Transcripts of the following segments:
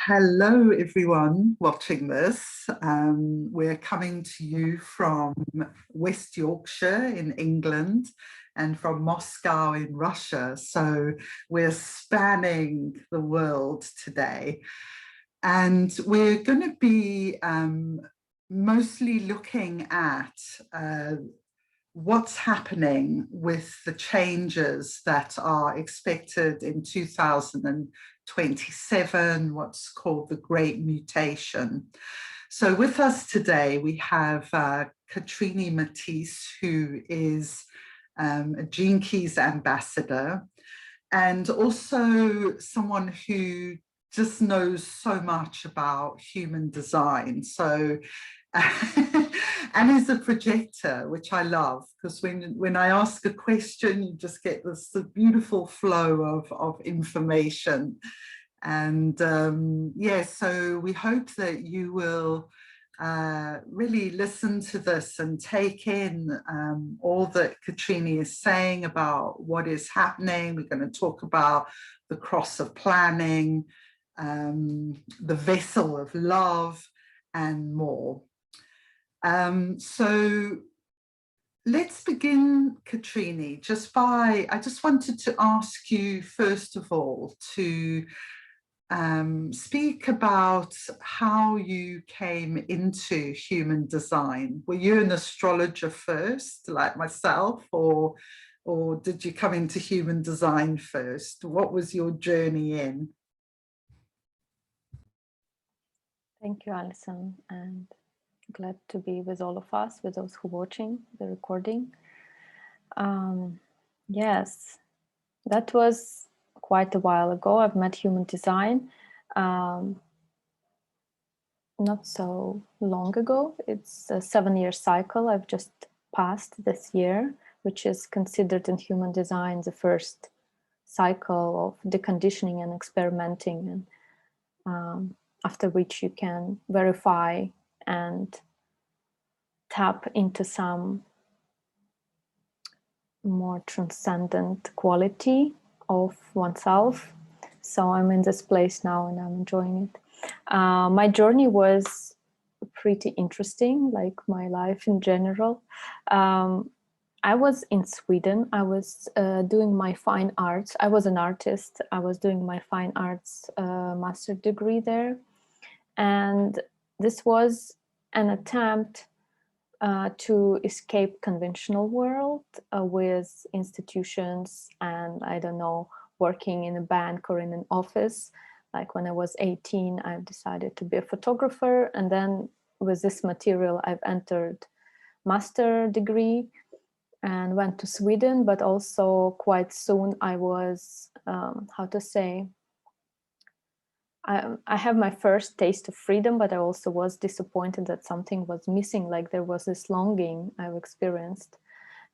Hello, everyone watching this. We're coming to you from West Yorkshire in England and from Moscow in Russia. So we're spanning the world today. And we're going to be mostly looking at what's happening with the changes that are expected in 2027, what's called the Great Mutation. So with us today, we have Katreni Maticce, who is a Gene Keys ambassador, and also someone who just knows so much about human design. So and is a projector, which I love, because when I ask a question, you just get this beautiful flow of information. And yeah, so we hope that you will really listen to this and take in all that Katreni is saying about what is happening. We're going to talk about the cross of planning, the vessel of love, and more. So let's begin, Katreni, I just wanted to ask you, first of all, to speak about how you came into human design. Were you an astrologer first, like myself, or did you come into human design first? What was your journey in? Thank you, Alison, and glad to be with all of us, with those who are watching the recording. Yes, that was quite a while ago. I've met human design not so long ago. It's a 7-year cycle I've just passed this year, which is considered in human design the first cycle of deconditioning and experimenting, and after which you can verify and tap into some more transcendent quality of oneself. So I'm in this place now and I'm enjoying it. My journey was pretty interesting, like my life in general. I was in Sweden. I was doing my fine arts. I was an artist. I was doing my fine arts master degree there. And this was an attempt to escape conventional world with institutions and, I don't know, working in a bank or in an office. Like when I was 18, I've decided to be a photographer. And then with this material, I've entered master degree and went to Sweden, but also quite soon I was, how to say, I have my first taste of freedom, but I also was disappointed that something was missing, like there was this longing I've experienced.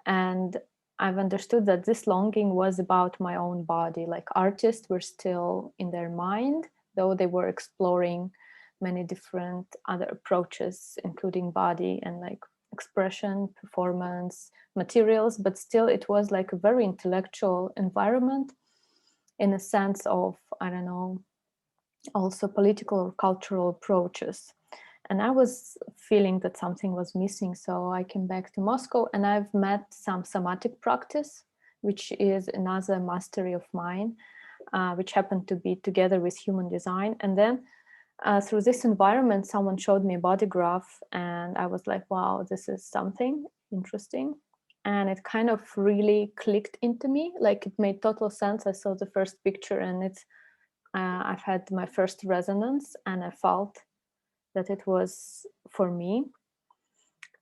And I've understood that this longing was about my own body. Like artists were still in their mind, though they were exploring many different other approaches, including body and like expression, performance, materials, but still it was like a very intellectual environment in a sense of, I don't know, also political or cultural approaches. And I was feeling that something was missing. So I came back to Moscow and I've met some somatic practice, which is another mastery of mine, which happened to be together with human design. And then through this environment, someone showed me a body graph and I was like, wow, this is something interesting. And it kind of really clicked into me. Like it made total sense. I saw the first picture and it's, I've had my first resonance and I felt that it was for me.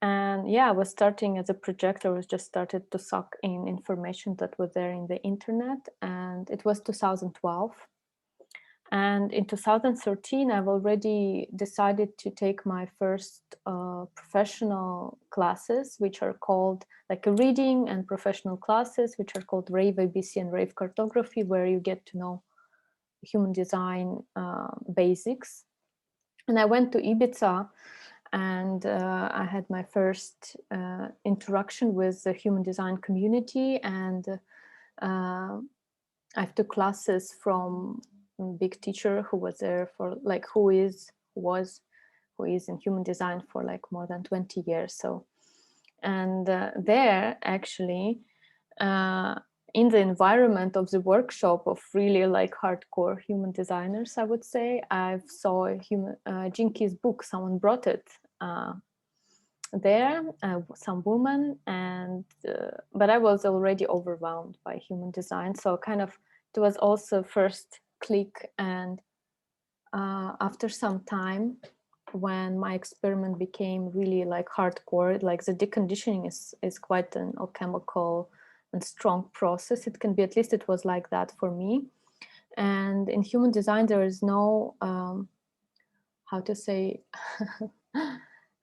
And yeah, I was starting as a projector, was just started to suck in information that was there in the internet. And it was 2012. And in 2013, I've already decided to take my first professional classes, which are called like a reading and professional classes, which are called Rave ABC and Rave Cartography, where you get to know human design basics. And I went to Ibiza and I had my first interaction with the human design community, and I took classes from big teacher who was there for like, who is in human design for like more than 20 years. So, and there actually, in the environment of the workshop of really like hardcore human designers, I would say, I saw a Gene Keys book. Someone brought it there, some woman, and but I was already overwhelmed by human design. So kind of, it was also first click, and after some time, when my experiment became really like hardcore, like the deconditioning is quite an alchemical and strong process. It can be, at least it was like that for me. And in human design, there is no, how to say,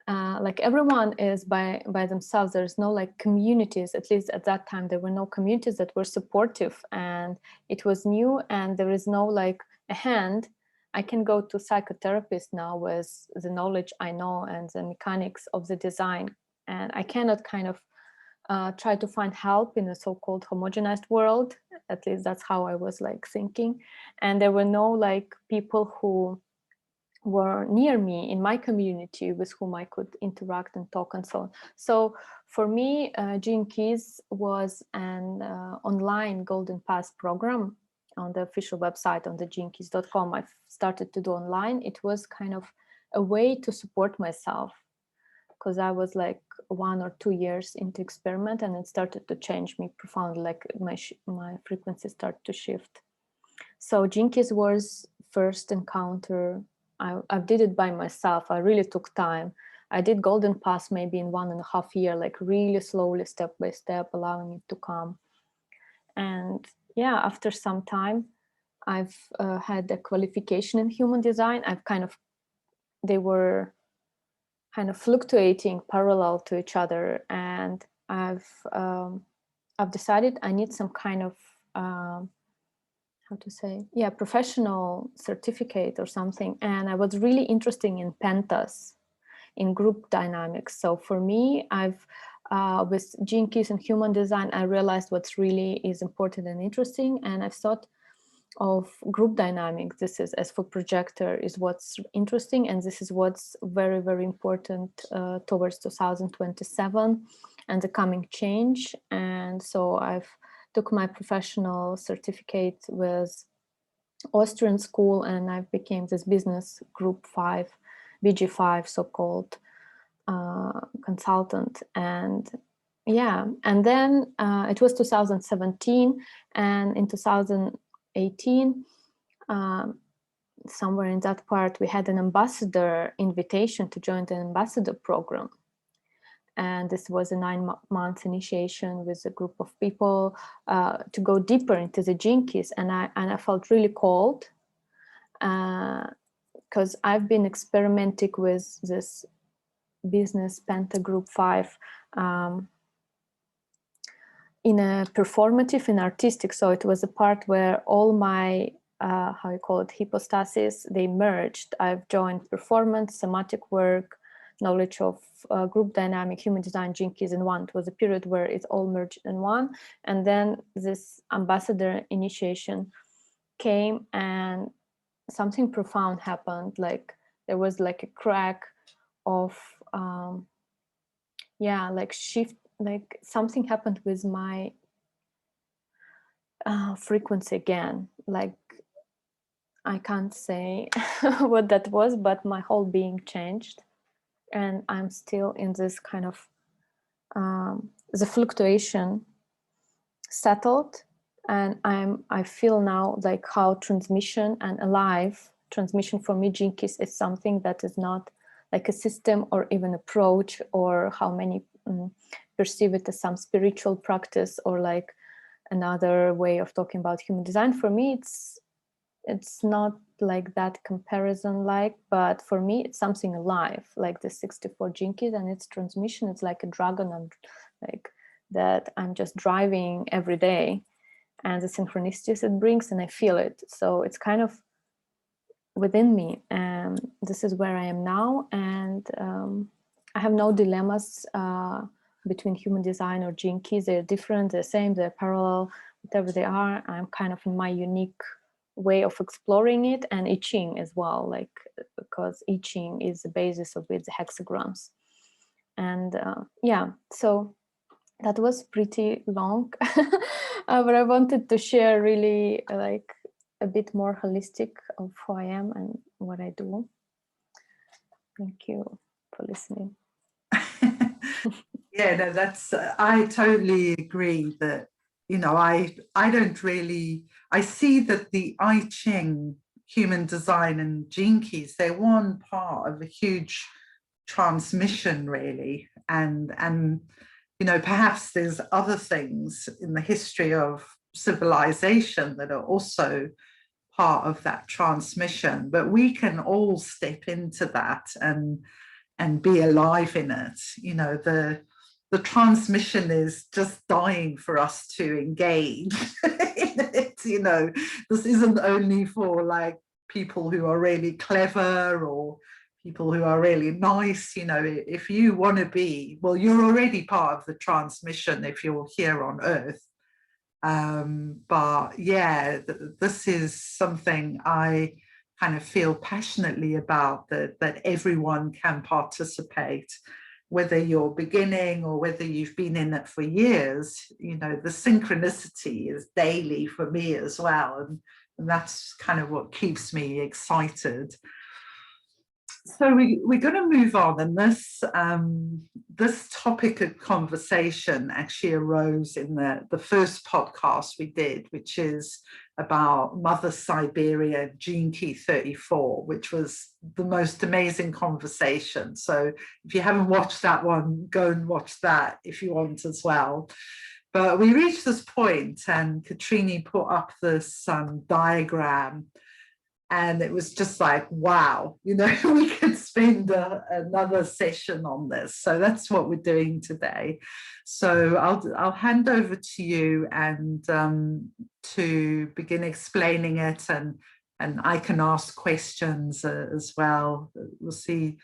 like everyone is by themselves. There's no like communities, at least at that time, there were no communities that were supportive, and it was new, and there is no like a hand. I can go to psychotherapist now with the knowledge I know and the mechanics of the design, and I cannot kind of try to find help in a so-called homogenized world. At least that's how I was like thinking. And there were no like people who were near me in my community with whom I could interact and talk and so on. So for me, Gene Keys was an online Golden Pass program on the official website, on the genekeys.com. I started to do online. It was kind of a way to support myself, because I was like 1 or 2 years into experiment, and it started to change me profoundly, like my frequency started to shift. So Gene Keys was first encounter. I did it by myself. I really took time. I did Golden Pass maybe in 1.5 years, like really slowly, step by step, allowing it to come. And yeah, after some time, I've had a qualification in human design. They were kind of fluctuating parallel to each other, and I've decided I need some kind of how to say, yeah, professional certificate or something. And I was really interested in pentas, in group dynamics. So for me, I've with Gene Keys and human design, I realized what's really is important and interesting, and I've thought of group dynamics. This is, as for projector, is what's interesting, and this is what's very, very important towards 2027 and the coming change. And so I've took my professional certificate with Austrian school, and I became this business group 5, BG5, so-called consultant. And yeah, and then it was 2017, and in 2018, somewhere in that part, we had an ambassador invitation to join the ambassador program. And this was a 9-month initiation with a group of people to go deeper into the Gene Keys. And I felt really called, because I've been experimenting with this business Penta Group 5 in a performative and artistic. So it was a part where all my, how you call it, hypostases, they merged. I've joined performance, somatic work, knowledge of group dynamic, human design, Gene Keys in one. It was a period where it all merged in one. And then this ambassador initiation came, and something profound happened. Like there was like a crack of, yeah, like shift, like something happened with my frequency again. Like I can't say what that was, but my whole being changed. And I'm still in this kind of the fluctuation settled, and I feel now like how transmission and alive transmission for me, Gene Keys, is something that is not like a system or even approach, or how many perceive it as some spiritual practice or like another way of talking about human design. For me, it's not like that comparison, like, but for me it's something alive, like the 64 Gene Keys and its transmission. It's like a dragon, and like that I'm just driving every day, and the synchronicities it brings, and I feel it. So it's kind of within me, and this is where I am now. And I have no dilemmas between human design or Gene Keys. They're different, they're the same, they're parallel, whatever they are. I'm kind of in my unique way of exploring it, and I Ching as well, like, because I Ching is the basis of its hexagrams. And yeah, so that was pretty long, but I wanted to share really like a bit more holistic of who I am and what I do. Thank you for listening. Yeah, no, that's, I totally agree that, you know, I don't really, I see that the I Ching, human design and gene keys, they're one part of a huge transmission really. And, you know, perhaps there's other things in the history of civilization that are also part of that transmission, but we can all step into that and be alive in it. You know, the transmission is just dying for us to engage in it. You know, this isn't only for like people who are really clever or people who are really nice. You know, if you want to be, well, you're already part of the transmission if you're here on Earth. But yeah, this is something I kind of feel passionately about, that everyone can participate, whether you're beginning or whether you've been in it for years. You know, the synchronicity is daily for me as well. And that's kind of what keeps me excited. So we're going to move on, and this topic of conversation actually arose in the first podcast we did, which is about Mother Siberia, Gene Key 34, which was the most amazing conversation. So if you haven't watched that one, go and watch that if you want as well. But we reached this point, and Katreni put up this diagram. And it was just like, wow, you know, we could spend another session on this. So that's what we're doing today. So I'll hand over to you and to begin explaining it, and I can ask questions as well. We'll see,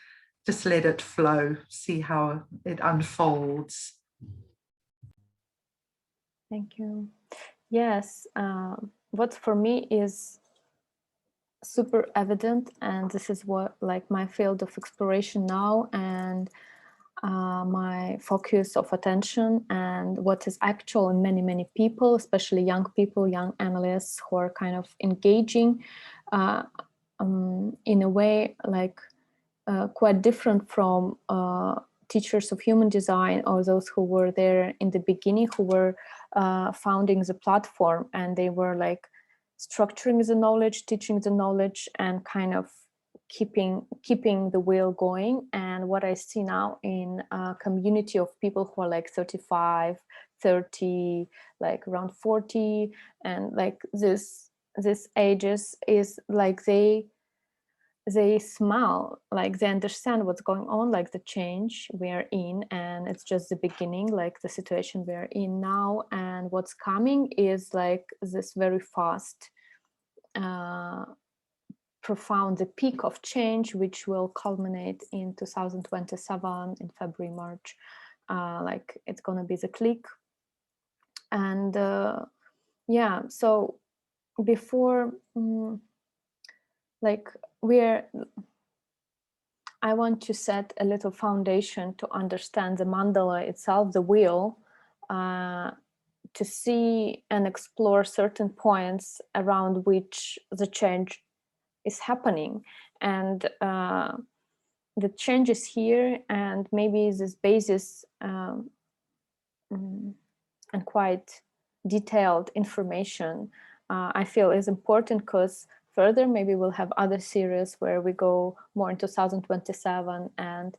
just let it flow, see how it unfolds. Thank you. Yes, what for me is super evident, and this is what like my field of exploration now, and my focus of attention, and what is actual in many people, especially young people, young analysts who are kind of engaging in a way like quite different from teachers of human design, or those who were there in the beginning, who were founding the platform, and they were like structuring the knowledge, teaching the knowledge, and kind of keeping the wheel going. And what I see now in a community of people who are like 35, 30, like around 40, and like this ages, is like they smell, like they understand what's going on, like the change we are in, and it's just the beginning, like the situation we are in now, and what's coming is like this very fast profound, the peak of change, which will culminate in 2027 in February, March. Like it's gonna be the click. And yeah, so before like I want to set a little foundation to understand the mandala itself, the wheel, to see and explore certain points around which the change is happening. And the change is here, and maybe this basis and quite detailed information I feel is important, because further maybe we'll have other series where we go more in 2027 and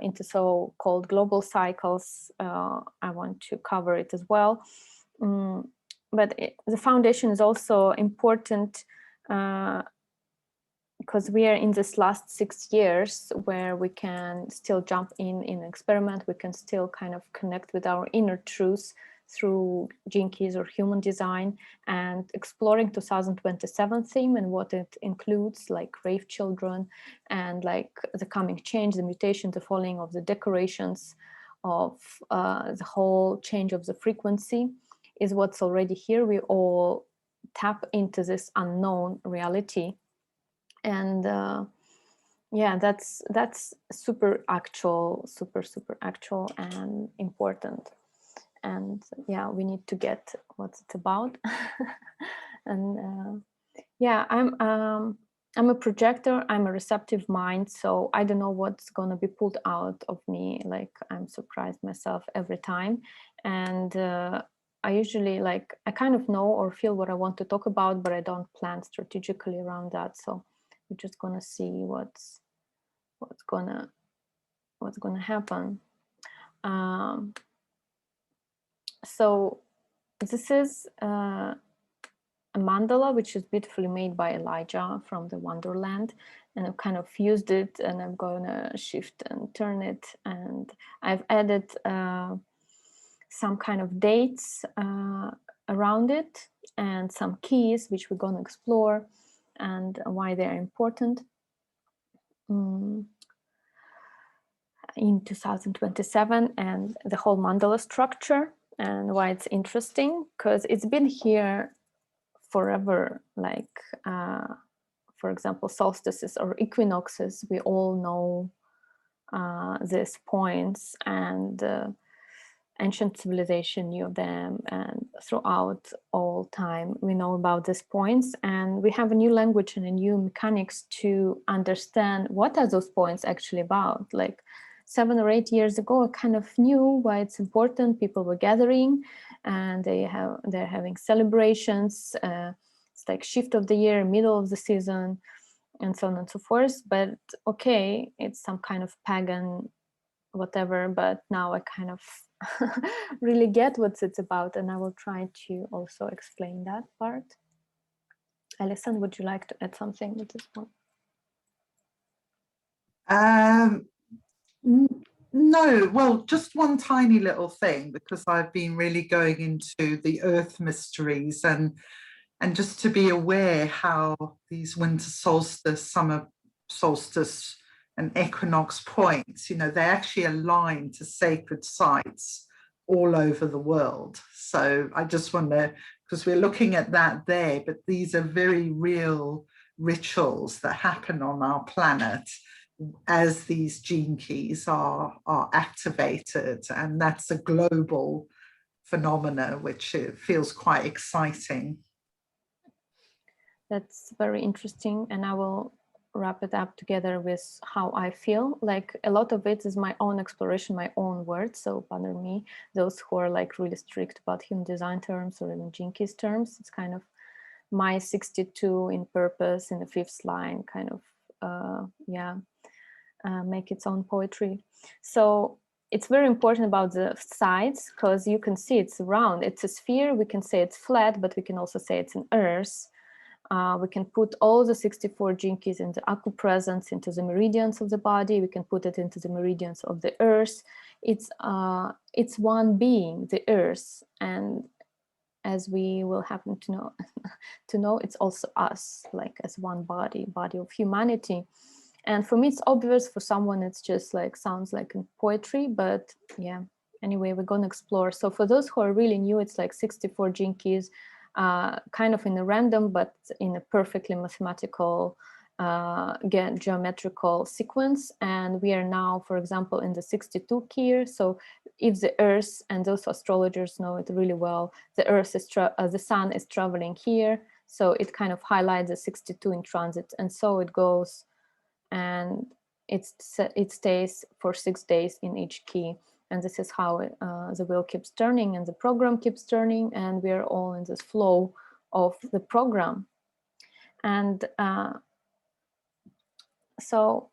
into so-called global cycles. I want to cover it as well. But the foundation is also important because we are in this last 6 years where we can still jump in experiment. We can still kind of connect with our inner truth through gene keys or human design, and exploring 2027 theme and what it includes, like grave children, and like the coming change, the mutation, the falling of the decorations of the whole change of the frequency is what's already here. We all tap into this unknown reality. And yeah, that's super actual, super actual and important. And yeah, we need to get what it's about. And yeah, I'm a projector, I'm a receptive mind, so I don't know what's gonna be pulled out of me. Like, I'm surprised myself every time. And I usually, like, I kind of know or feel what I want to talk about, but I don't plan strategically around that. So we're just gonna see what's gonna happen. So this is a mandala, which is beautifully made by Elijah from the Wonderland, and I've kind of used it, and I'm gonna shift and turn it, and I've added some kind of dates around it, and some keys which we're gonna explore and why they're important in 2027, and the whole mandala structure and why it's interesting, because it's been here forever. Like, for example, solstices or equinoxes, we all know these points, and ancient civilization knew them, and throughout all time we know about these points, and we have a new language and a new mechanics to understand what are those points actually about. Like 7 or 8 years ago, I kind of knew why it's important. People were gathering, and they're having celebrations. It's like shift of the year, middle of the season, and so on and so forth. But okay, it's some kind of pagan whatever. But now I kind of really get what it's about, and I will try to also explain that part. Alison, would you like to add something with this one? No, well, just one tiny little thing, because I've been really going into the earth mysteries, and just to be aware how these winter solstice, summer solstice, and equinox points, you know, they actually align to sacred sites all over the world. So I just want to, because we're looking at that there, but these are very real rituals that happen on our planet as these gene keys are activated, and that's a global phenomena, which it feels quite exciting. That's very interesting, and I will wrap it up together with how I feel. Like, a lot of it is my own exploration, my own words, so pardon me, those who are like really strict about human design terms or even Gene Keys terms. It's kind of my 62 in purpose in the 5th line, kind of make its own poetry. So it's very important about the sides, because you can see it's round, it's a sphere. We can say it's flat, but we can also say it's an earth. We can put all the 64 gene keys in the acupresence into the meridians of the body. We can put it into the meridians of the earth. It's one being, the earth, and as we will happen to know, it's also us, like as one body of humanity. And for me, it's obvious. For someone, it's just like sounds like in poetry. But yeah, anyway, we're gonna explore. So for those who are really new, it's like 64 gene keys. Kind of in a random, but in a perfectly mathematical, geometrical sequence. And we are now, for example, in the 62 key. So if the Earth, and those astrologers know it really well, the Earth is the Sun is traveling here, so it kind of highlights the 62 in transit, and so it goes, and it stays for 6 days in each key. And this is how the wheel keeps turning and the program keeps turning, and we are all in this flow of the program. And so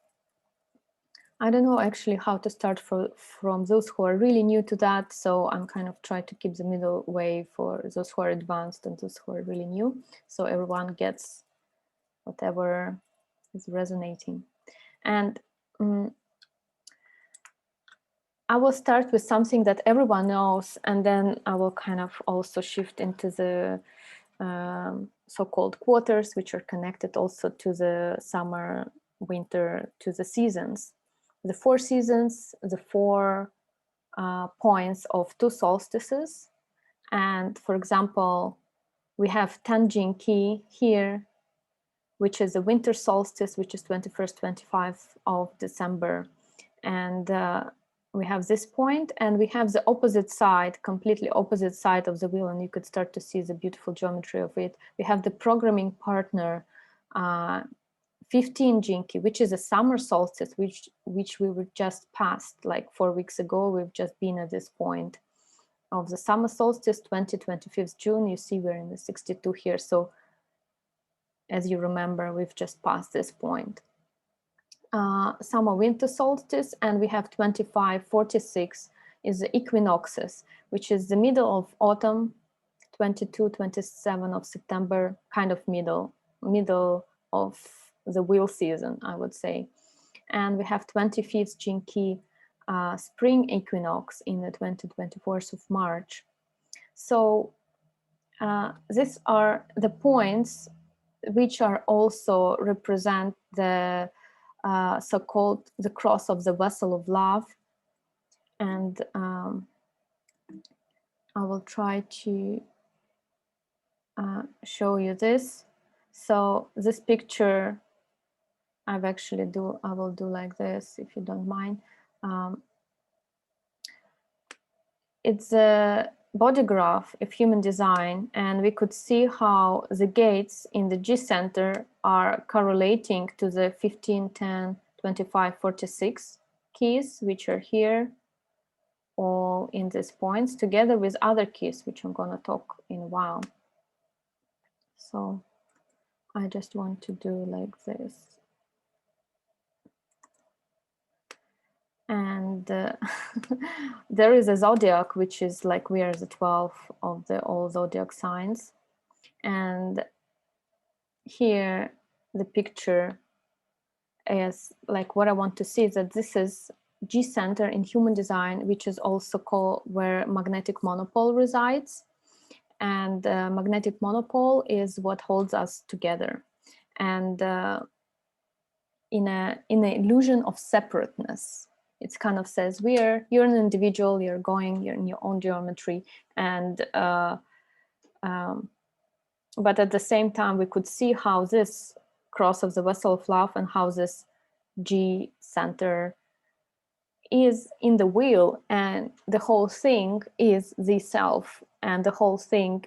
I don't know actually how to start from those who are really new to that. So I'm kind of trying to keep the middle way for those who are advanced and those who are really new, so everyone gets whatever is resonating. And I will start with something that everyone knows, and then I will kind of also shift into the so-called quarters, which are connected also to the summer, winter, to the seasons. The 4 seasons, the 4 points of 2 solstices. And for example, We have 10 gene key here, which is the winter solstice, which is 21st, 25th of December. And we have this point, and we have the opposite side, completely opposite side of the wheel, and you could start to see the beautiful geometry of it. We have the programming partner, 15 gene key, which is a summer solstice, which we were just past like 4 weeks ago. We've just been at this point of the summer solstice, 25th June. You see we're in the 62 here. So as you remember, we've just passed this point. Summer winter solstice, and we have 2546 is the equinoxes, which is the middle of autumn, 22, 27 of September, kind of middle of the wheel season, I would say. And we have 25th gene key, spring equinox in the 24th of March. So these are the points which are also represent the so-called the cross of the vessel of love. And I will try to show you this. So this picture, I will do like this, if you don't mind. It's a body graph of human design, and we could see how the gates in the G center are correlating to the 15, 10, 25, 46 keys, which are here, all in these points, together with other keys, which I'm going to talk in a while. So I just want to do like this. And there is a zodiac, which is like we are the 12 of the all zodiac signs. And here the picture is like what I want to see is that this is G center in human design, which is also called where magnetic monopole resides. And magnetic monopole is what holds us together. And in an illusion of separateness, it kind of says you're an individual, you're in your own geometry, and but at the same time we could see how this cross of the vessel of love and how this G center is in the wheel, and the whole thing is the self, and the whole thing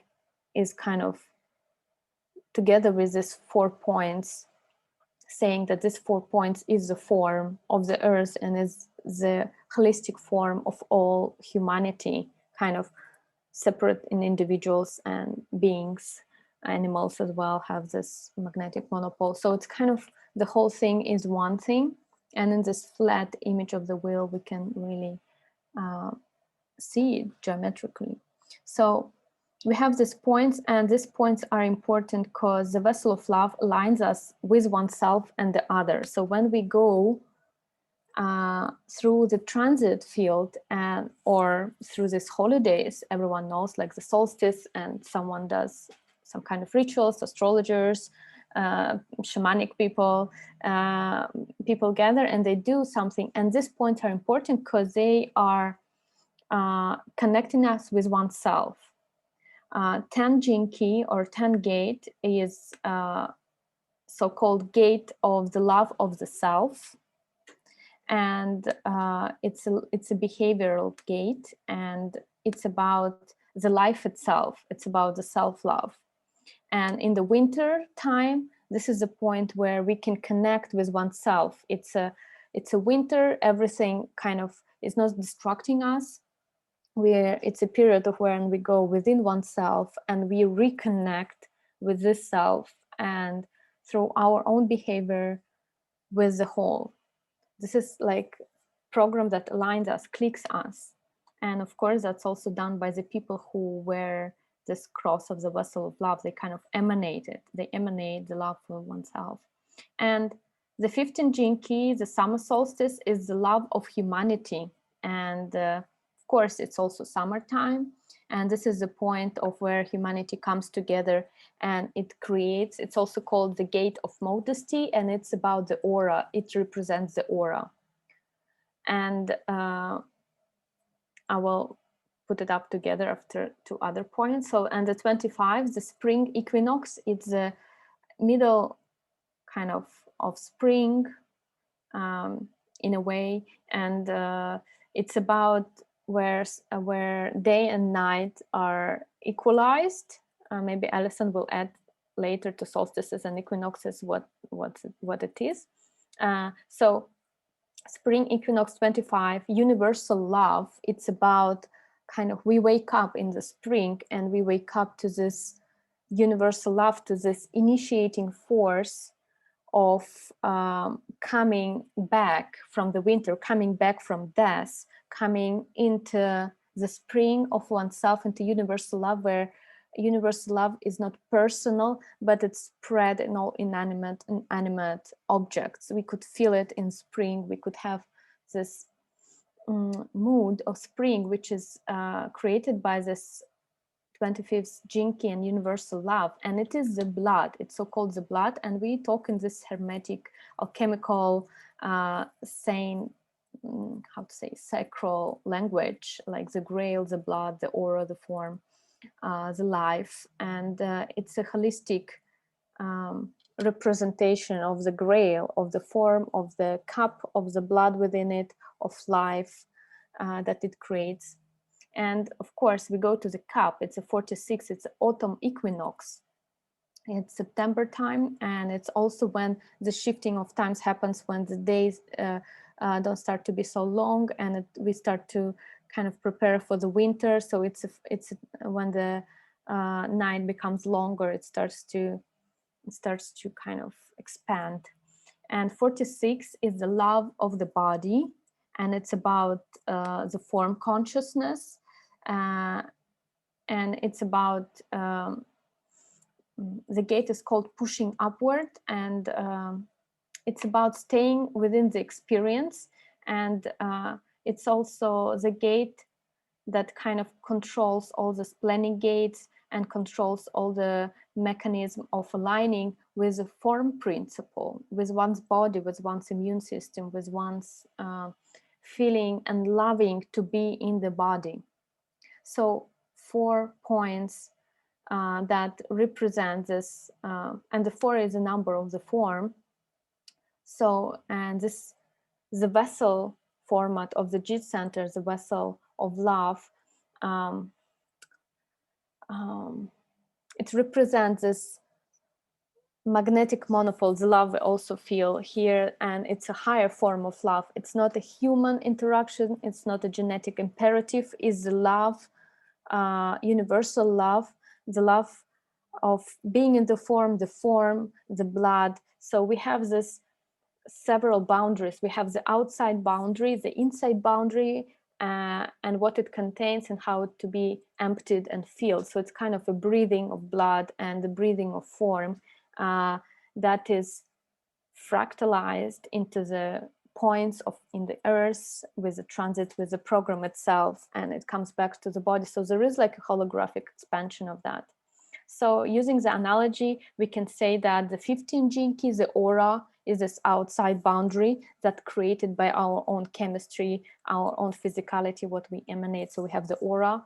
is kind of together with these 4 points, saying that this 4 points is the form of the earth and is the holistic form of all humanity, kind of separate in individuals and beings. Animals as well have this magnetic monopole. So it's kind of the whole thing is one thing. And in this flat image of the wheel, we can really see it geometrically. So we have these points, and these points are important because the vessel of love aligns us with oneself and the other. So when we go through the transit field or through these holidays, everyone knows, like the solstice, and someone does some kind of rituals, astrologers, shamanic people, people gather and they do something. And these points are important because they are connecting us with oneself. 10 gene key or 10 gate is so-called gate of the love of the self, and it's a behavioral gate, and it's about the life itself. It's about the self-love. And in the winter time, this is the point where we can connect with oneself. It's a winter. Everything kind of is not distracting us. It's a period of when we go within oneself and we reconnect with this self, and through our own behavior with the whole. This is like program that aligns us, clicks us. And of course, that's also done by the people who wear this cross of the vessel of love. They kind of emanate it. They emanate the love for oneself. And the 15 gene key, the summer solstice, is the love of humanity. And of course, it's also summertime. And this is the point of where humanity comes together, and it creates, it's also called the gate of modesty, and it's about the aura. It represents the aura. And I will put it up together after 2 other points. So, and the 25, the spring equinox, it's the middle kind of spring, in a way, and it's about where day and night are equalized. Maybe Alison will add later to solstices and equinoxes what it is. So spring equinox 25, universal love, it's about kind of, we wake up in the spring and we wake up to this universal love, to this initiating force of coming back from the winter, coming back from death, coming into the spring of oneself, into universal love, where universal love is not personal, but it's spread in all inanimate and animate objects. We could feel it in spring. We could have this mood of spring, which is created by this 25th gene key and universal love, and it is the blood. It's so-called the blood, and we talk in this hermetic or chemical saying, how to say, sacral language, like the grail, the blood, the aura, the form, the life, and it's a holistic representation of the grail, of the form, of the cup, of the blood within it, of life that it creates. And of course, we go to the cup. It's a 46, it's autumn equinox. It's September time, and it's also when the shifting of times happens, when the days don't start to be so long, and we start to kind of prepare for the winter. So it's when the night becomes longer, it starts to kind of expand. And 46 is the love of the body, and it's about the form consciousness. And it's about the gate is called pushing upward, and it's about staying within the experience, and it's also the gate that kind of controls all the planning gates and controls all the mechanism of aligning with the form principle, with one's body, with one's immune system, with one's feeling and loving to be in the body. So 4 points that represent this, and the 4 is the number of the form. So, and this, the vessel format of the G center, the vessel of love, it represents this magnetic monopole, the love we also feel here, and it's a higher form of love. It's not a human interaction, it's not a genetic imperative, it's the love, universal love, the love of being in the form, the blood. So we have this several boundaries. We have the outside boundary, the inside boundary, and what it contains and how it to be emptied and filled. So it's kind of a breathing of blood and the breathing of form that is fractalized into the points of in the earth with the transit, with the program itself, and it comes back to the body. So there is like a holographic expansion of that. So using the analogy, we can say that the 15 gene keys, the aura, is this outside boundary that created by our own chemistry, our own physicality, what we emanate. So we have the aura.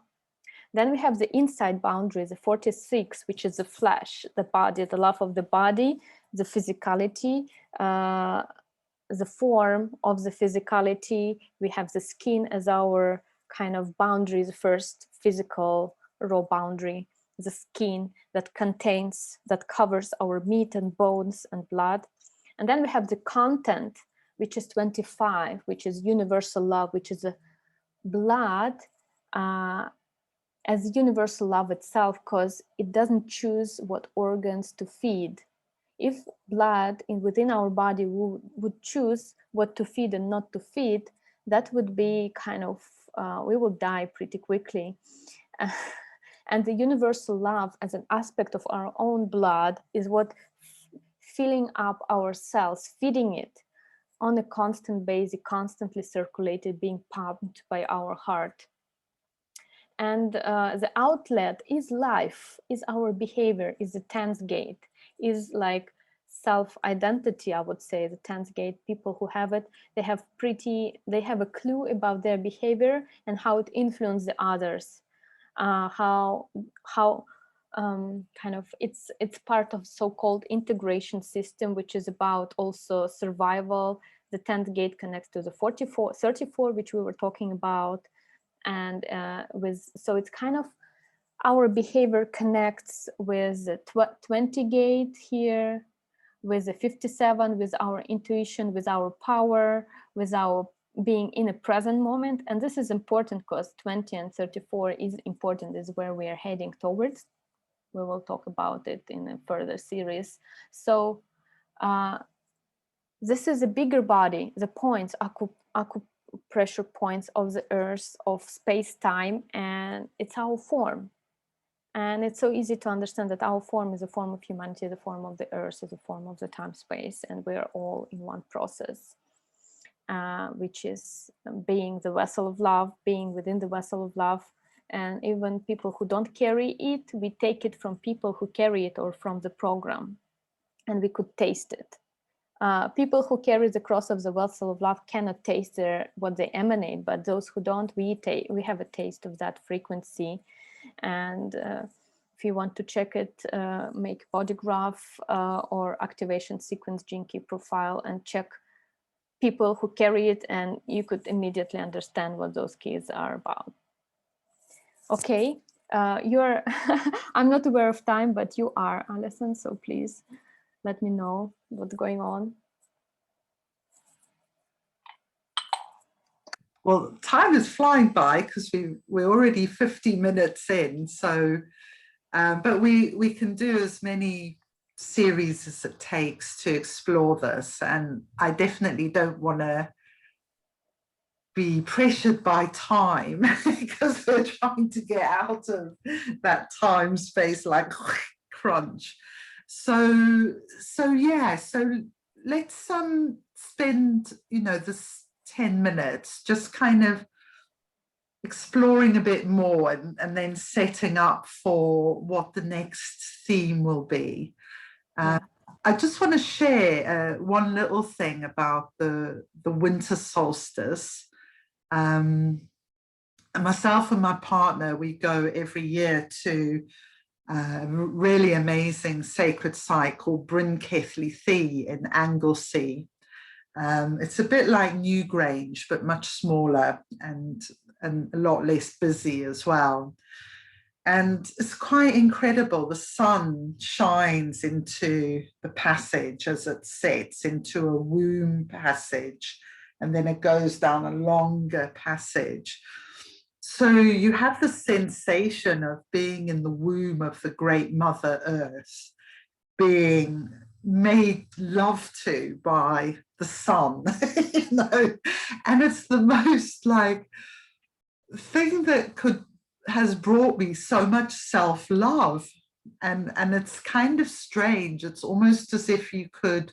Then we have the inside boundary, the 46, which is the flesh, the body, the love of the body, the physicality, the form of the physicality. We have the skin as our kind of boundary, the first physical raw boundary, the skin that contains, that covers our meat and bones and blood. And then we have the content, which is 25, which is universal love, which is a blood as universal love itself, because it doesn't choose what organs to feed. If blood within our body would choose what to feed and not to feed, that would be kind of, we will die pretty quickly. And the universal love as an aspect of our own blood is what filling up our cells, feeding it on a constant basis, constantly circulated, being pumped by our heart. And the outlet is life, is our behavior, is the 10th gate, is like self-identity, I would say. The 10th gate people who have it, they have a clue about their behavior and how it influences the others. How kind of it's part of so-called integration system, which is about also survival. The 10th gate connects to the 34, which we were talking about, and so it's kind of our behavior connects with the 20 gate here, with the 57, with our intuition, with our power, with our being in a present moment. And this is important because 20 and 34 is important, is where we are heading towards. We will talk about it in a further series. So this is a bigger body, the points, acupressure points of the earth, of space-time, and it's our form. And it's so easy to understand that our form is a form of humanity, the form of the earth is a form of the time-space, and we are all in one process, which is being the vessel of love, being within the vessel of love. And even people who don't carry it, we take it from people who carry it, or from the program, and we could taste it. People who carry the cross of the vessel of love cannot taste what they emanate, but those who don't, we have a taste of that frequency. And if you want to check it, make body graph or activation sequence gene key profile and check people who carry it, and you could immediately understand what those keys are about. Okay, you're I'm not aware of time, but you are, Alison, so please let me know what's going on. Well, time is flying by because we're already 50 minutes in. So, but we can do as many series as it takes to explore this. And I definitely don't want to be pressured by time because we're trying to get out of that time space like crunch. So yeah, so let's spend, this 10 minutes just kind of exploring a bit more and then setting up for what the next theme will be. I just want to share one little thing about the winter solstice. Myself and my partner, we go every year to a really amazing sacred site called Bryn Cethli Thi in Anglesey. It's a bit like Newgrange, but much smaller and a lot less busy as well. And it's quite incredible. The sun shines into the passage as it sets into a womb passage, and then it goes down a longer passage. So you have the sensation of being in the womb of the great Mother Earth, being made love to by the sun, and it's the most thing that has brought me so much self-love, and it's kind of strange. It's almost as if you could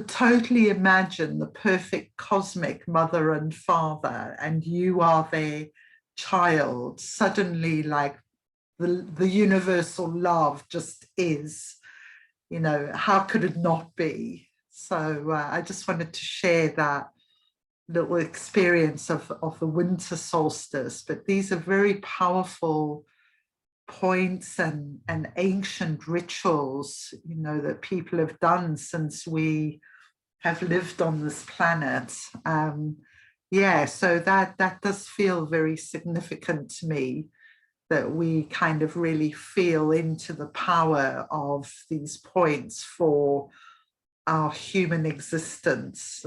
totally imagine the perfect cosmic mother and father, and you are their child, suddenly the universal love just is, how could it not be? So I just wanted to share that little experience of the winter solstice. But these are very powerful points and ancient rituals, that people have done since we have lived on this planet. Yeah, so that does feel very significant to me, that we kind of really feel into the power of these points for our human existence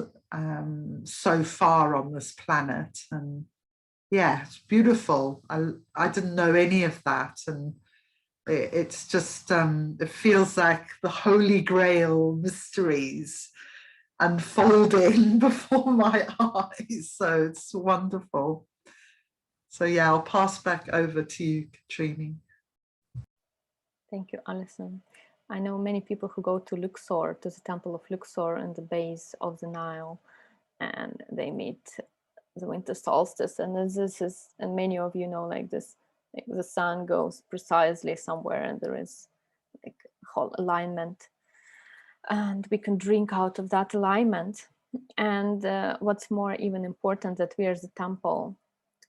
so far on this planet. And yeah, it's beautiful. I didn't know any of that, and it's just it feels like the Holy Grail mysteries unfolding before my eyes. So it's wonderful. So yeah, I'll pass back over to you, Katreni. Thank you, Alison. I know many people who go to Luxor, to the temple of Luxor in the base of the Nile, and they meet the winter solstice. And and many of you know, this, the sun goes precisely somewhere, and there is whole alignment. and we can drink out of that alignment. And what's more even important, that we are the temple,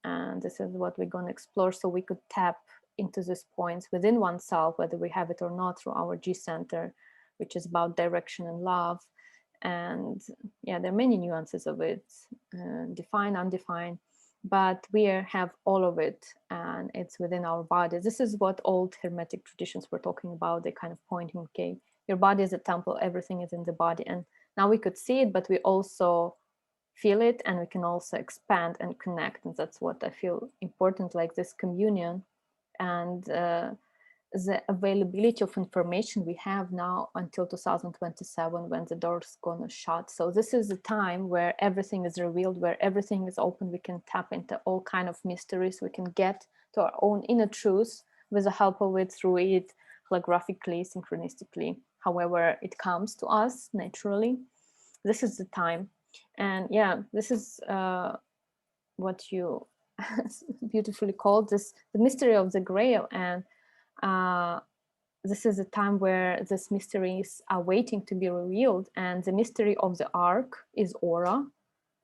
and this is what we're going to explore, so we could tap into these points within oneself, whether we have it or not, through our G center, which is about direction and love. And yeah, there are many nuances of it, defined, undefined, but we have all of it, and it's within our body. This is what old Hermetic traditions were talking about. They kind of pointing, okay, your body is a temple, everything is in the body. And now we could see it, but we also feel it, and we can also expand and connect. And that's what I feel important, like this communion and the availability of information we have now until 2027, when the door's gonna shut. So this is the time where everything is revealed, where everything is open. We can tap into all kind of mysteries. We can get to our own inner truth with the help of it, through it, holographically, synchronistically, however it comes to us naturally. This is the time. And yeah, this is what you beautifully called this, the mystery of the Grail. And this is a time where these mysteries are waiting to be revealed. And the mystery of the Ark is aura.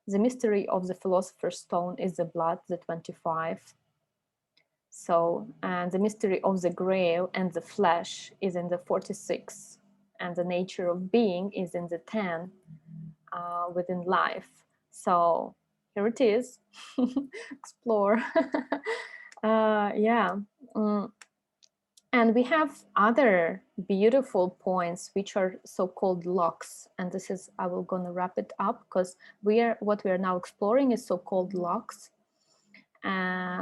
The mystery of the Philosopher's Stone is the blood, the 25. So, and the mystery of the Grail and the flesh is in the 46. And the nature of being is in the 10, within life. So here it is. Explore. Yeah. And we have other beautiful points, which are so-called locks. And this is, I will gonna wrap it up, because what we are now exploring is so-called locks,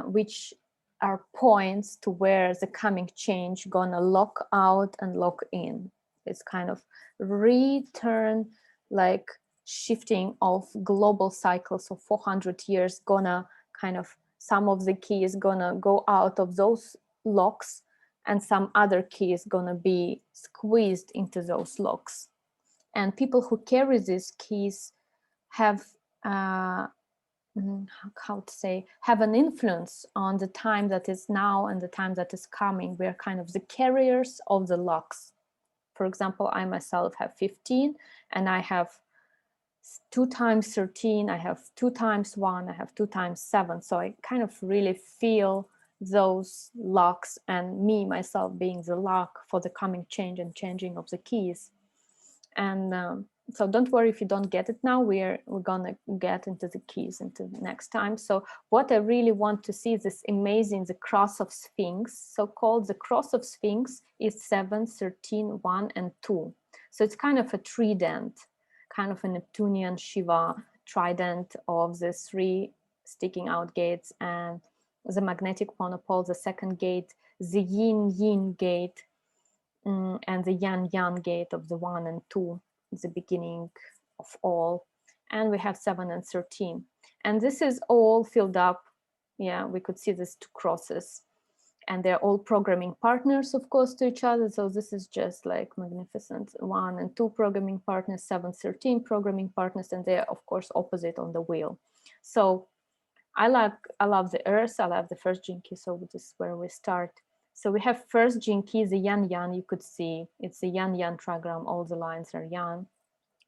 which are points to where the coming change gonna lock out and lock in. It's kind of return, like shifting of global cycles of 400 years, gonna kind of, some of the key is gonna go out of those locks, and some other key is gonna be squeezed into those locks. And people who carry these keys have how to say, have an influence on the time that is now and the time that is coming. We're kind of the carriers of the locks. For example, I myself have 15, and I have 2 times 13, I have 2 times 1, I have 2 times 7. So I kind of really feel those locks, and me myself being the lock for the coming change and changing of the keys. And so don't worry if you don't get it now. We're gonna get into the keys into the next time. So what I really want to see is this amazing, the cross of Sphinx. So called the cross of Sphinx is 7, 13, 1, and 2. So it's kind of a trident, kind of a Neptunian Shiva trident of the 3 sticking out gates, and the magnetic monopole, the second gate, the yin yin gate, and the yang yang gate of the 1 and 2, the beginning of all. And we have 7 and 13, and this is all filled up. Yeah, we could see these 2 crosses, and they're all programming partners, of course, to each other. So this is just like magnificent. 1 and 2 programming partners, 7, 13 programming partners, and they're of course opposite on the wheel. So I love the earth. I love the first gene key. So this is where we start. So we have first gene key, the yan yan. You could see it's the yan yan trigram. All the lines are yan.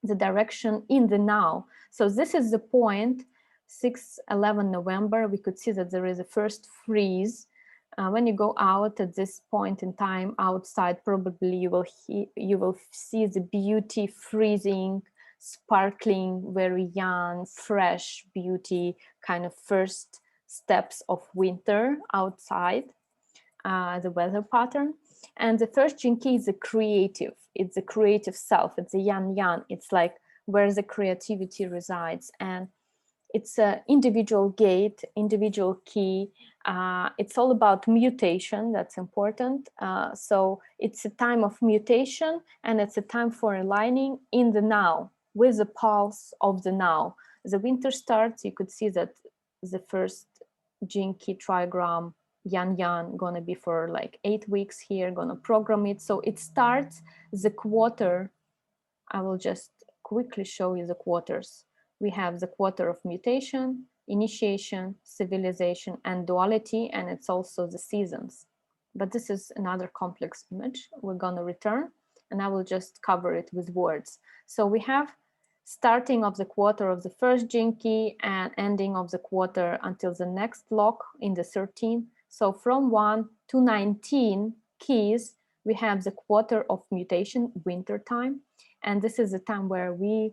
The direction in the now. So this is the point. 6-11 November. We could see that there is a first freeze. When you go out at this point in time outside, probably you will see the beauty freezing, sparkling, very young, fresh beauty, kind of first steps of winter outside, the weather pattern. And the first gene key is the creative. It's the creative self. It's the yan yan. It's like where the creativity resides. And it's an individual gate, individual key. It's all about mutation. That's important. So it's a time of mutation, and it's a time for aligning in the now, with the pulse of the now. The winter starts. You could see that the first gene key trigram, yan yan, gonna be for like 8 weeks here, gonna program it. So it starts the quarter. I will just quickly show you the quarters. We have the quarter of mutation, initiation, civilization, and duality, and it's also the seasons. But this is another complex image. We're gonna return. and I will just cover it with words. So we have starting of the quarter of the first gene key and ending of the quarter until the next lock in the 13th. So from 1 to 19 keys, we have the quarter of mutation, winter time. And this is the time where we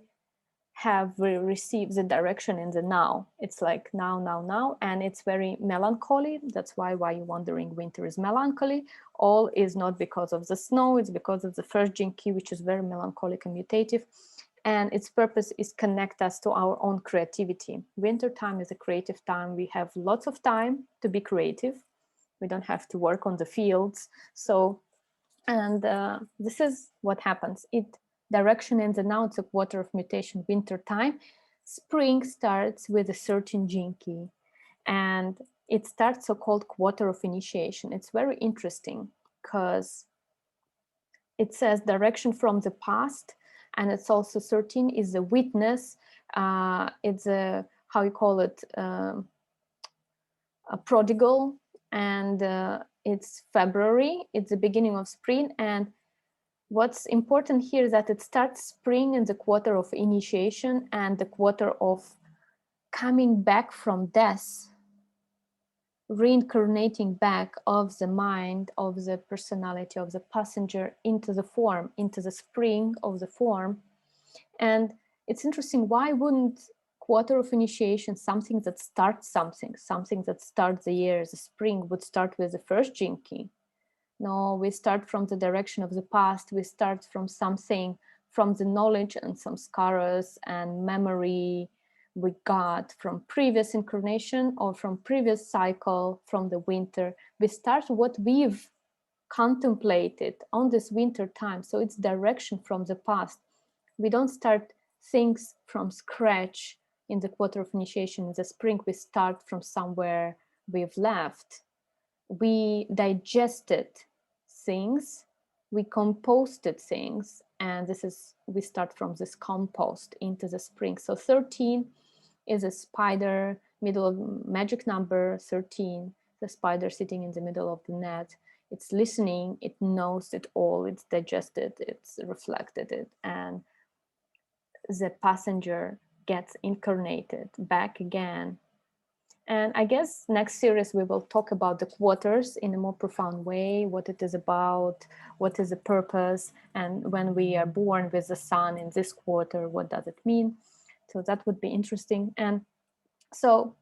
receive the direction in the now. It's like now, now, now, and it's very melancholy. That's why you're wondering winter is melancholy. All is not because of the snow, it's because of the first gene key, which is very melancholic and mutative. And its purpose is connect us to our own creativity. Winter time is a creative time. We have lots of time to be creative. We don't have to work on the fields. So, and this is what happens. Direction in the now, it's a quarter of mutation, winter time. Spring starts with a certain gene key, and it starts so-called quarter of initiation. It's very interesting because it says direction from the past, and it's also 13 is a witness. It's a, how you call it, a prodigal, and it's February. It's the beginning of spring, and what's important here is that it starts spring in the quarter of initiation and the quarter of coming back from death, reincarnating back of the mind, of the personality, of the passenger into the form, into the spring of the form. And it's interesting, why wouldn't quarter of initiation, something that starts something that starts the year, the spring would start with the first gene key? No, we start from the direction of the past. We start from something, from the knowledge and some scars and memory we got from previous incarnation or from previous cycle, from the winter. We start what we've contemplated on this winter time. So it's direction from the past. We don't start things from scratch in the quarter of initiation. In the spring, we start from somewhere we've left. We digested things, we composted things, and we start from this compost into the spring. So 13 is a spider, middle of magic number 13, the spider sitting in the middle of the net. It's listening, it knows it all, it's digested, it's reflected it, and the passenger gets incarnated back again. And I guess next series we will talk about the quarters in a more profound way, what it is about, what is the purpose, and when we are born with the sun in this quarter, what does it mean? So that would be interesting. And so,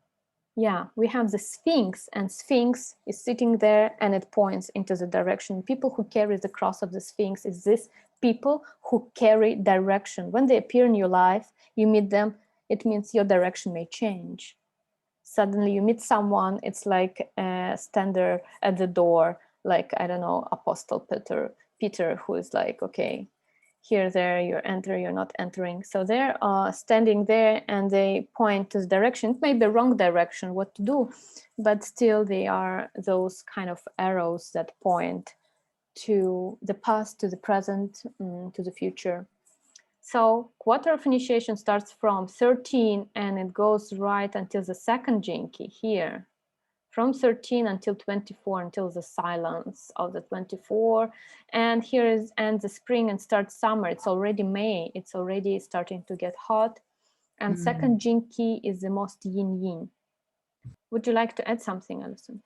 yeah, we have the Sphinx, and Sphinx is sitting there and it points into the direction. People who carry the cross of the Sphinx is this people who carry direction. When they appear in your life, you meet them, it means your direction may change. Suddenly you meet someone, it's like a stander at the door, like, I don't know, Apostle Peter, who is like, okay, here, there, you're entering, you're not entering. So they're standing there and they point to the direction. It may be wrong direction, what to do, but still they are those kind of arrows that point to the past, to the present, to the future. So quarter of initiation starts from 13 and it goes right until the second gene key here. From 13 until 24, until the silence of the 24. And here ends the spring and starts summer. It's already May. It's already starting to get hot. And second gene key is the most yin-yin. Would you like to add something, Alison?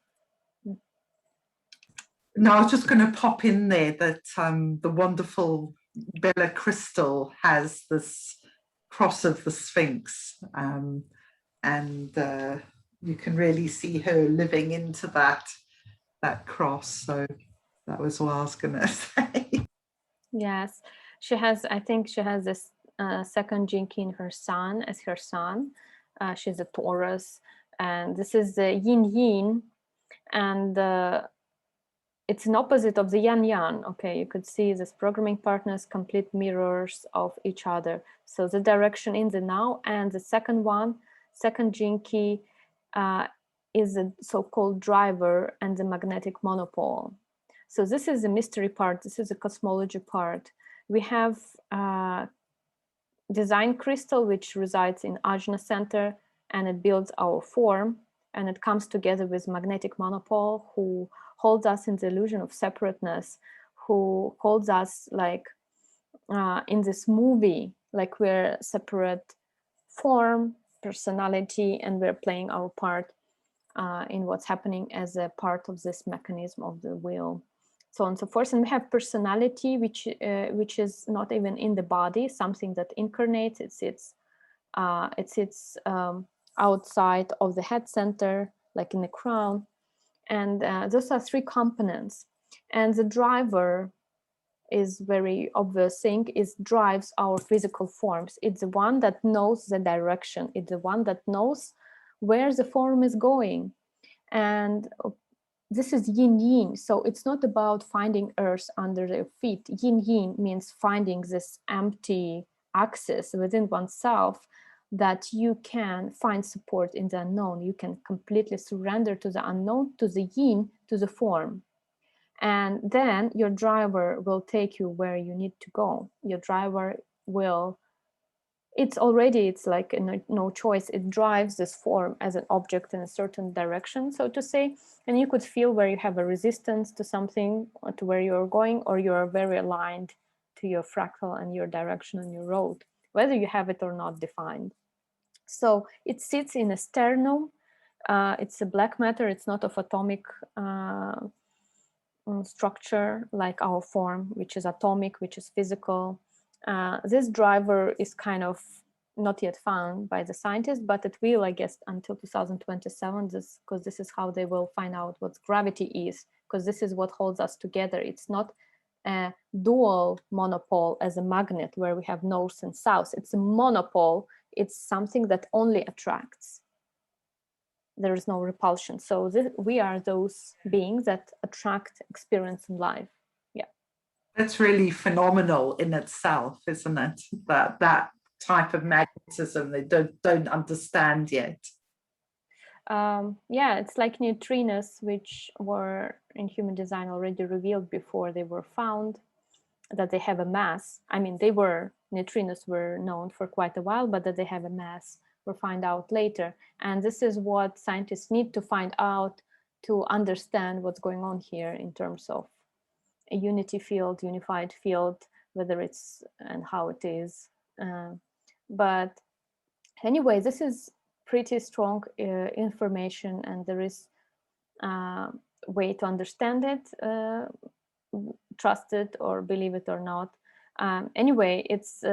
No, I was just going to pop in there that the wonderful Bella Crystal has this cross of the Sphinx, and you can really see her living into that cross. So that was what I was going to say. Yes, she has, I think she has this second gene key in her sun as her sun. She's a Taurus, and this is the yin-yin, and it's an opposite of the yang-yang. Okay, you could see these programming partners, complete mirrors of each other. So the direction in the now, and the second gene key is a so-called driver and the magnetic monopole. So this is the mystery part. This is the cosmology part. We have design crystal, which resides in Ajna center, and it builds our form, and it comes together with magnetic monopole, who holds us in the illusion of separateness, who holds us like in this movie, like we're separate form, personality, and we're playing our part in what's happening as a part of this mechanism of the wheel, so on and so forth. And we have personality, which is not even in the body, something that incarnates. It sits outside of the head center, like in the crown. And those are three components. And the driver is very obvious thing, is drives our physical forms. It's the one that knows the direction. It's the one that knows where the form is going. And this is yin yin. So it's not about finding earth under their feet. Yin yin means finding this empty axis within oneself, that you can find support in the unknown. You can completely surrender to the unknown, to the yin, to the form. And then your driver will take you where you need to go. Your driver will, it's like no choice. It drives this form as an object in a certain direction, so to say. And you could feel where you have a resistance to something, or to where you're going, or you're very aligned to your fractal and your direction and your road, whether you have it or not defined. So it sits in a sternum. It's a black matter. It's not of atomic structure like our form, which is atomic, which is physical. This driver is kind of not yet found by the scientists, but it will, I guess, until 2027, because this is how they will find out what gravity is, because this is what holds us together. It's not a dual monopole as a magnet where we have north and south. It's a monopole. It's something that only attracts. There is no repulsion. So we are those beings that attract experience in life. Yeah. That's really phenomenal in itself, isn't it? That type of magnetism they don't understand yet. Yeah, it's like neutrinos, which were in human design already revealed before they were found, that they have a mass. I mean, neutrinos were known for quite a while, but that they have a mass, we'll find out later. And this is what scientists need to find out to understand what's going on here in terms of a unity field, unified field, whether it's and how it is. But anyway, this is pretty strong information, and there is a way to understand it, trust it or believe it or not. Anyway, it's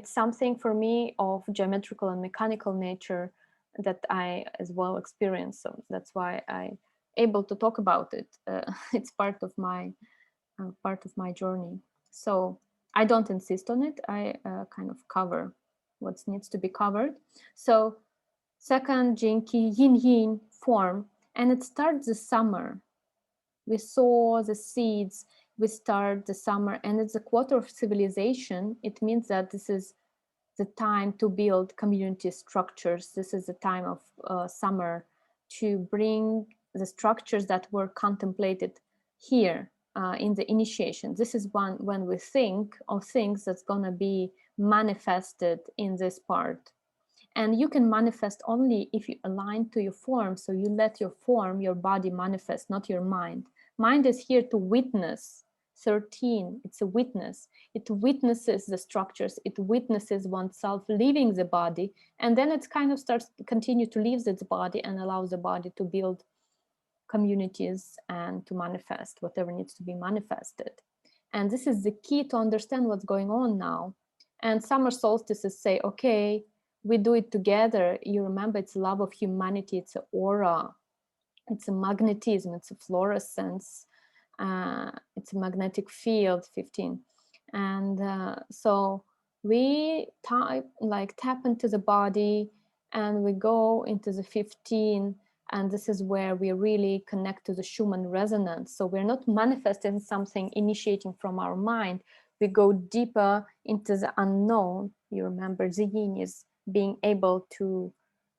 something for me of geometrical and mechanical nature that I as well experience. So that's why I able to talk about it. It's part of my journey. So I don't insist on it. I kind of cover what needs to be covered. So second gene key, yin yin form, and it starts the summer. We sow the seeds, we start the summer, and it's a quarter of civilization. It means that this is the time to build community structures. This is the time of summer to bring the structures that were contemplated here in the initiation. This is when we think of things that's going to be manifested in this part. And you can manifest only if you align to your form. So you let your form, your body manifest, not your mind. Mind is here to witness. 13, it's a witness. It witnesses the structures. It witnesses oneself leaving the body. And then it kind of starts to continue to leave its body and allows the body to build communities and to manifest whatever needs to be manifested. And this is the key to understand what's going on now. And summer solstices say, okay, we do it together. You remember, it's love of humanity. It's an aura. It's a magnetism. It's a fluorescence. It's a magnetic field, 15. And so we tap into the body, and we go into the 15. And this is where we really connect to the Schumann resonance. So we're not manifesting something initiating from our mind. We go deeper into the unknown. You remember, the yin is being able to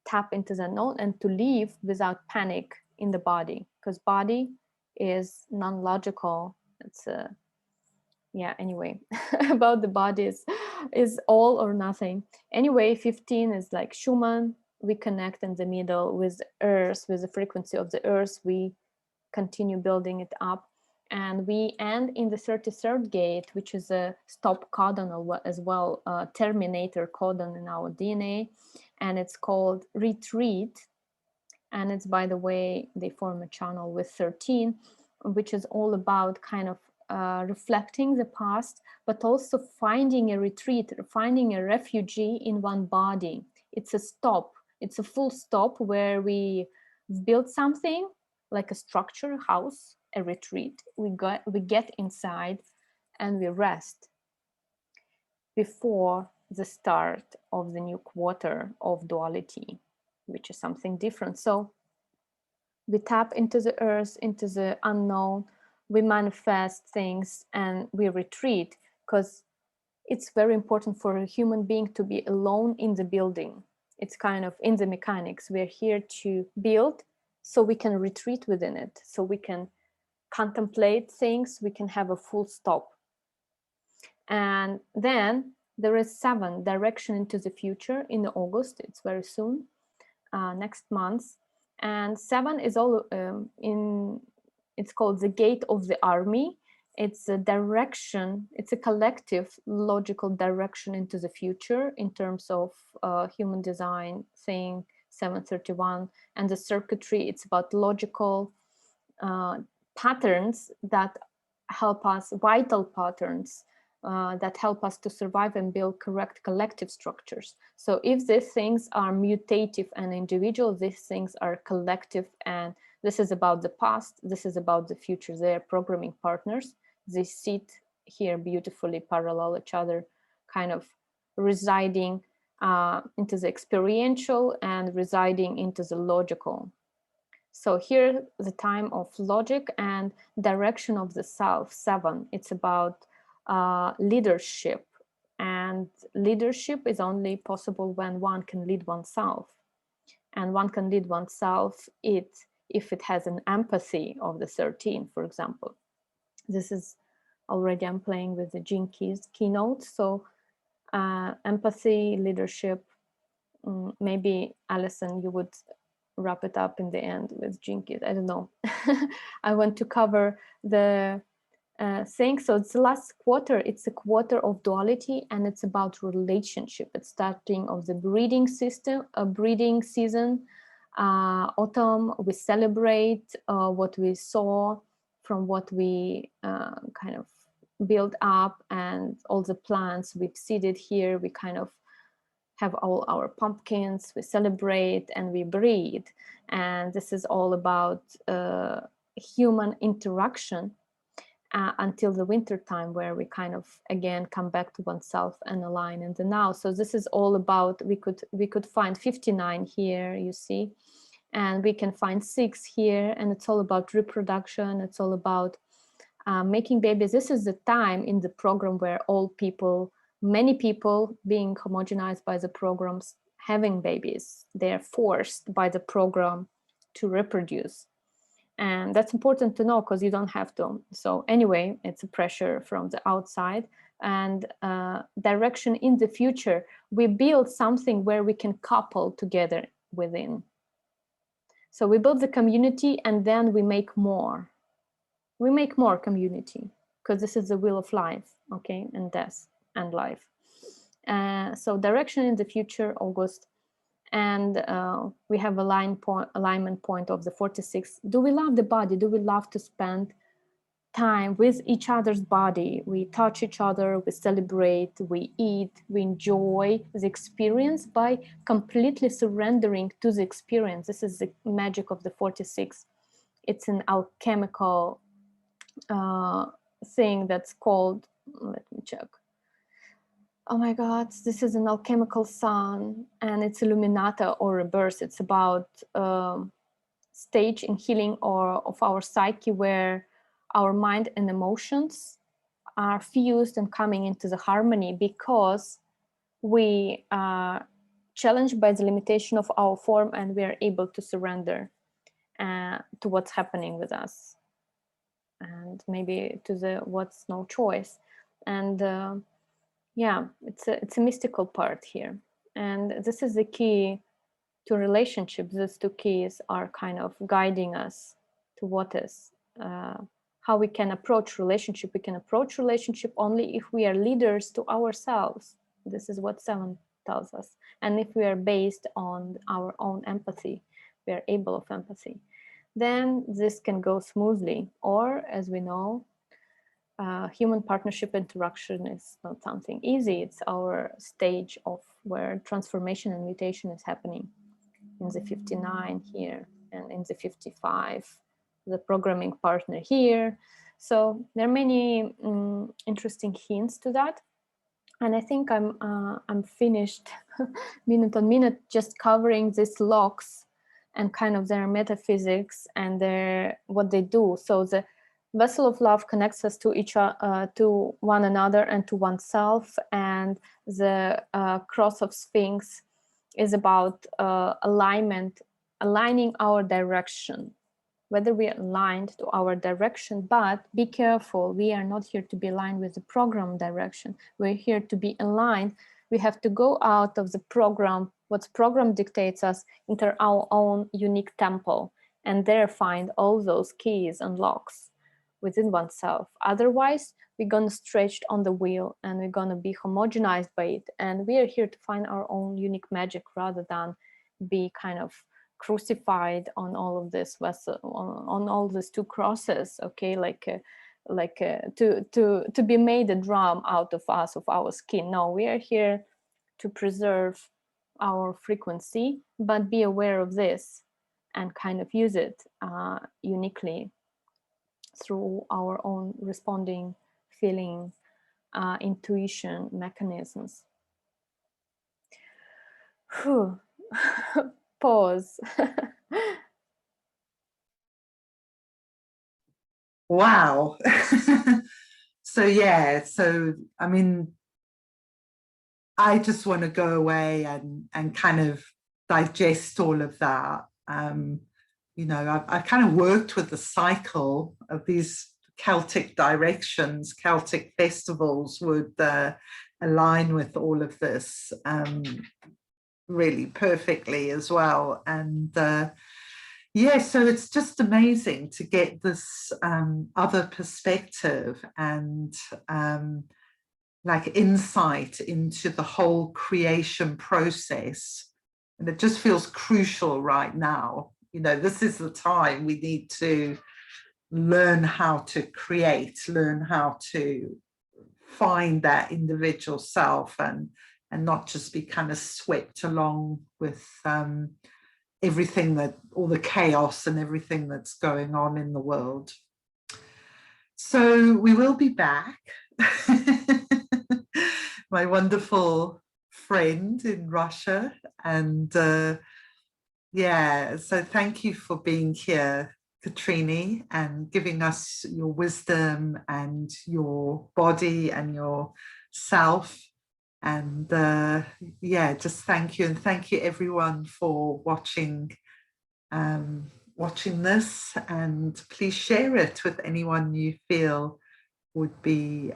tap into the unknown and to live without panic in the body, because body is non-logical. It's anyway, about the bodies is all or nothing. Anyway, 15 is like Schumann. We connect in the middle with earth, with the frequency of the earth. We continue building it up. And we end in the 33rd gate, which is a stop codon as well, terminator codon in our DNA. And it's called retreat. And it's, by the way, they form a channel with 13, which is all about kind of reflecting the past, but also finding a retreat, finding a refugee in one body. It's a stop. It's a full stop where we build something like a structure, a house, a retreat. We get inside and we rest before the start of the new quarter of duality, which is something different. So we tap into the earth, into the unknown, we manifest things and we retreat, because it's very important for a human being to be alone in the building. It's kind of in the mechanics. We're here to build so we can retreat within it, so we can contemplate things, we can have a full stop. And then there is 7, direction into the future, in August. It's very soon, next month. And 7 is all it's called the gate of the army. It's a direction, it's a collective logical direction into the future in terms of human design thing, 731. And the circuitry, it's about logical patterns that help us, vital patterns that help us to survive and build correct collective structures. So if these things are mutative and individual, these things are collective, and this is about the past, this is about the future. They are programming partners. They sit here beautifully parallel each other, kind of residing into the experiential and residing into the logical. So here, the time of logic and direction of the self, 7. It's about leadership. And leadership is only possible when one can lead oneself. And one can lead oneself if it has an empathy of the 13, for example. This is already, I'm playing with the Gene Keys keynote. So empathy, leadership, maybe Alison, you would wrap it up in the end with Gene Keys. I don't know. I want to cover the thing. So it's the last quarter. It's a quarter of duality, and it's about relationship. It's starting of the breeding system, a breeding season. Autumn, we celebrate what we saw from what we kind of build up, and all the plants we've seeded here. We kind of have all our pumpkins, we celebrate and we breed. And this is all about human interaction until the winter time, where we kind of again come back to oneself and align in the now. So this is all about, we could find 59 here, you see, and we can find 6 here, and it's all about reproduction. It's all about making babies. This is the time in the program where all people, many people being homogenized by the programs, having babies. They're forced by the program to reproduce. And that's important to know, because you don't have to. So anyway, it's a pressure from the outside. And direction in the future, we build something where we can couple together within. So we build the community, and then we make more. We make more community, because this is the wheel of life, okay, and death and life. So direction in the future, August. And we have alignment point of the 46. Do we love the body? Do we love to spend time with each other's body? We touch each other, we celebrate, we eat, we enjoy the experience by completely surrendering to the experience. This is the magic of the 46. It's an alchemical thing that's called, let me check. Oh my God, this is an alchemical sun, and it's Illuminata or rebirth. It's about stage in healing or of our psyche, where our mind and emotions are fused and coming into the harmony, because we are challenged by the limitation of our form, and we are able to surrender to what's happening with us, and maybe to the what's no choice. And yeah, it's a mystical part here, and this is the key to relationships. These 2 keys are kind of guiding us to what is how we can approach relationship. We can approach relationship only if we are leaders to ourselves. This is what 7 tells us. And if we are based on our own empathy, we are able of empathy, then this can go smoothly. Or, as we know, human partnership interaction is not something easy. It's our stage of where transformation and mutation is happening in the 59 here and in the 55, the programming partner here. So there are many interesting hints to that. And I think I'm finished minute on minute just covering these locks and kind of their metaphysics and their what they do. So the vessel of love connects us to to one another and to oneself, and the cross of Sphinx is about alignment, aligning our direction, whether we are aligned to our direction. But be careful, we are not here to be aligned with the program direction. We're here to be aligned. We have to go out of the program, what program dictates us, into our own unique temple, and there find all those keys and locks within oneself. Otherwise, we're going to stretch on the wheel and we're going to be homogenized by it. And we are here to find our own unique magic rather than be kind of crucified on all of this vessel, on all these 2 crosses, okay, to be made a drum out of us, of our skin. No, we are here to preserve our frequency, but be aware of this and kind of use it uniquely through our own responding, feeling, intuition mechanisms. Whew. Pause. Wow. So yeah, so I mean, I just want to go away and kind of digest all of that. You know, I kind of worked with the cycle of these Celtic directions. Celtic festivals would align with all of this really perfectly as well. And yeah, so it's just amazing to get this other perspective and like insight into the whole creation process. And it just feels crucial right now. You know, this is the time we need to learn how to create, learn how to find that individual self and not just be kind of swept along with everything that, all the chaos and everything that's going on in the world. So we will be back. My wonderful friend in Russia. And yeah, so thank you for being here, Katreni, and giving us your wisdom and your body and your self. And yeah, just thank you. And thank you everyone for watching this, and please share it with anyone you feel would be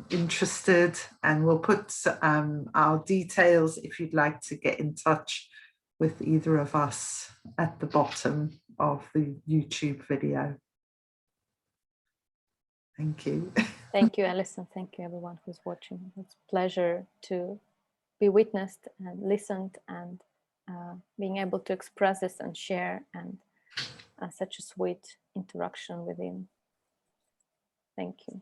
interested, and we'll put our details if you'd like to get in touch with either of us at the bottom of the YouTube video. Thank you. Thank you, Alison. Thank you, everyone who's watching. It's a pleasure to be witnessed and listened, and being able to express this and share, and such a sweet interaction within. Thank you.